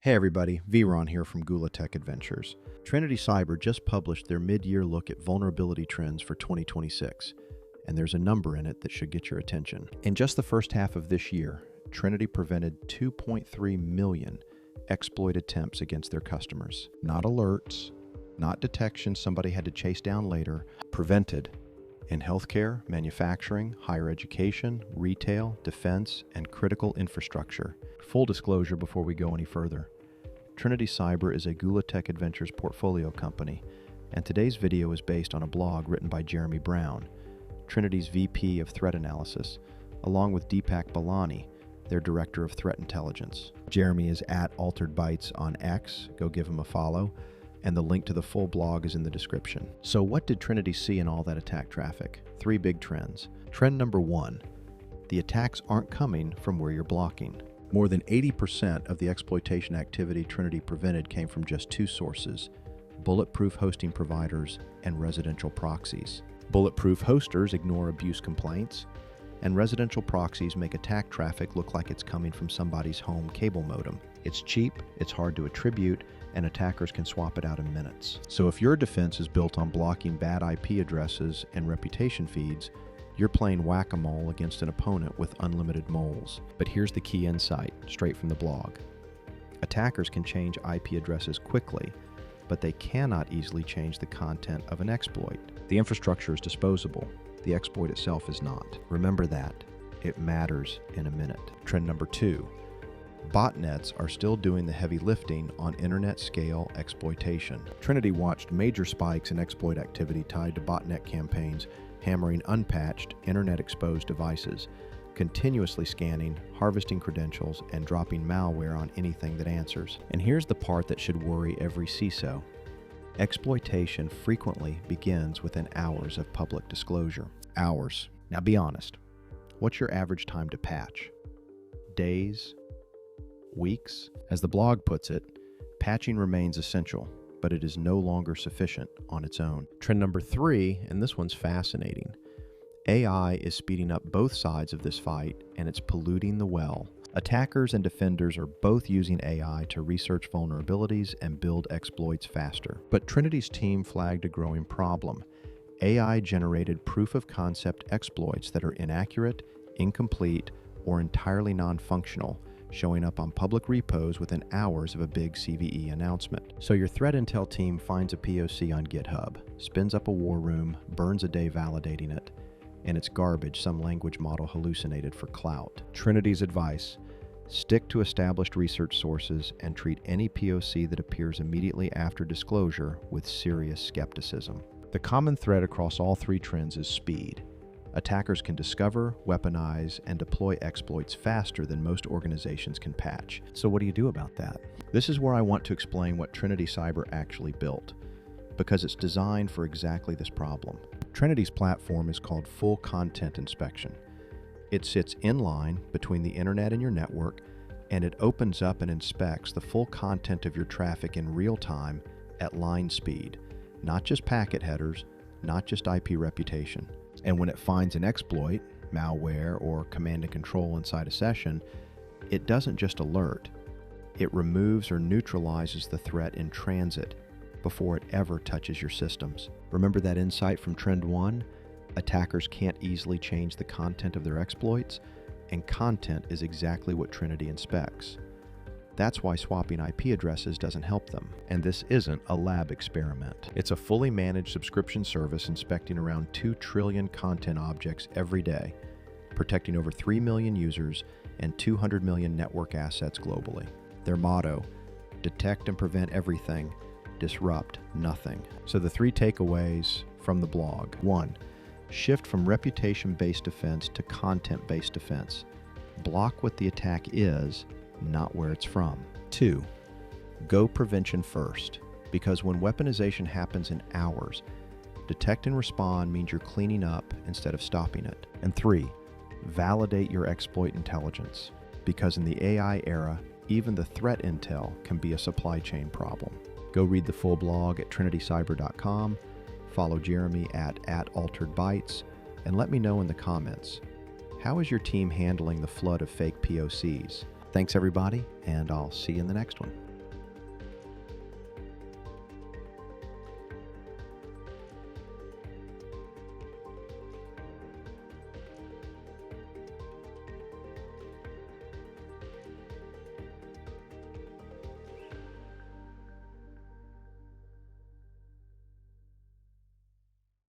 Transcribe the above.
Hey everybody, vRon here from Gula Tech Adventures. Trinity Cyber just published their mid-year look at vulnerability trends for 2026, and there's a number in it that should get your attention. In just the first half of this year, Trinity prevented 2.3 million exploit attempts against their customers. Not alerts, not detection somebody had to chase down later, prevented in healthcare, manufacturing, higher education, retail, defense, and critical infrastructure. Full disclosure before we go any further. Trinity Cyber is a Gula Tech Adventures portfolio company, and today's video is based on a blog written by Jeremy Brown, Trinity's VP of Threat Analysis, along with Deepak Balani, their Director of Threat Intelligence. Jeremy is at Altered Bytes on X, go give him a follow, and the link to the full blog is in the description. So what did Trinity see in all that attack traffic? 3 big trends. Trend number 1, the attacks aren't coming from where you're blocking. More than 80% of the exploitation activity Trinity prevented came from just 2 sources: bulletproof hosting providers and residential proxies. Bulletproof hosters ignore abuse complaints, and residential proxies make attack traffic look like it's coming from somebody's home cable modem. It's cheap, it's hard to attribute, and attackers can swap it out in minutes. So if your defense is built on blocking bad IP addresses and reputation feeds, you're playing whack-a-mole against an opponent with unlimited moles. But here's the key insight, straight from the blog. Attackers can change IP addresses quickly, but they cannot easily change the content of an exploit. The infrastructure is disposable. The exploit itself is not. Remember that. It matters in a minute. Trend number 2. Botnets are still doing the heavy lifting on internet-scale exploitation. Trinity watched major spikes in exploit activity tied to botnet campaigns hammering unpatched, internet-exposed devices, continuously scanning, harvesting credentials, and dropping malware on anything that answers. And here's the part that should worry every CISO. Exploitation frequently begins within hours of public disclosure. Hours. Now be honest. What's your average time to patch? Days? Weeks? As the blog puts it, patching remains essential, but it is no longer sufficient on its own. Trend number 3, and this one's fascinating. AI is speeding up both sides of this fight, and it's polluting the well. Attackers and defenders are both using AI to research vulnerabilities and build exploits faster. But Trinity's team flagged a growing problem. AI-generated proof-of-concept exploits that are inaccurate, incomplete, or entirely non-functional, showing up on public repos within hours of a big CVE announcement. So your threat intel team finds a POC on GitHub, spins up a war room, burns a day validating it, and it's garbage some language model hallucinated for clout. Trinity's advice: stick to established research sources and treat any POC that appears immediately after disclosure with serious skepticism. The common thread across all 3 trends is speed. Attackers can discover, weaponize, and deploy exploits faster than most organizations can patch. So what do you do about that? This is where I want to explain what Trinity Cyber actually built, because it's designed for exactly this problem. Trinity's platform is called Full Content Inspection. It sits in line between the internet and your network, and it opens up and inspects the full content of your traffic in real time at line speed, not just packet headers, not just IP reputation. And when it finds an exploit, malware, or command and control inside a session, it doesn't just alert. It removes or neutralizes the threat in transit before it ever touches your systems. Remember that insight from Trend 1? Attackers can't easily change the content of their exploits, and content is exactly what Trinity inspects. That's why swapping IP addresses doesn't help them. And this isn't a lab experiment. It's a fully managed subscription service inspecting around 2 trillion content objects every day, protecting over 3 million users and 200 million network assets globally. Their motto: detect and prevent everything, disrupt nothing. So the 3 takeaways from the blog. 1. Shift from reputation-based defense to content-based defense. Block what the attack is, not where it's from. 2. Go prevention first, because when weaponization happens in hours, detect and respond means you're cleaning up instead of stopping it. And 3. Validate your exploit intelligence, because in the AI era, even the threat intel can be a supply chain problem. Go read the full blog at trinitycyber.com, follow Jeremy at Altered Bytes, and let me know in the comments. How is your team handling the flood of fake POCs? Thanks everybody, and I'll see you in the next one.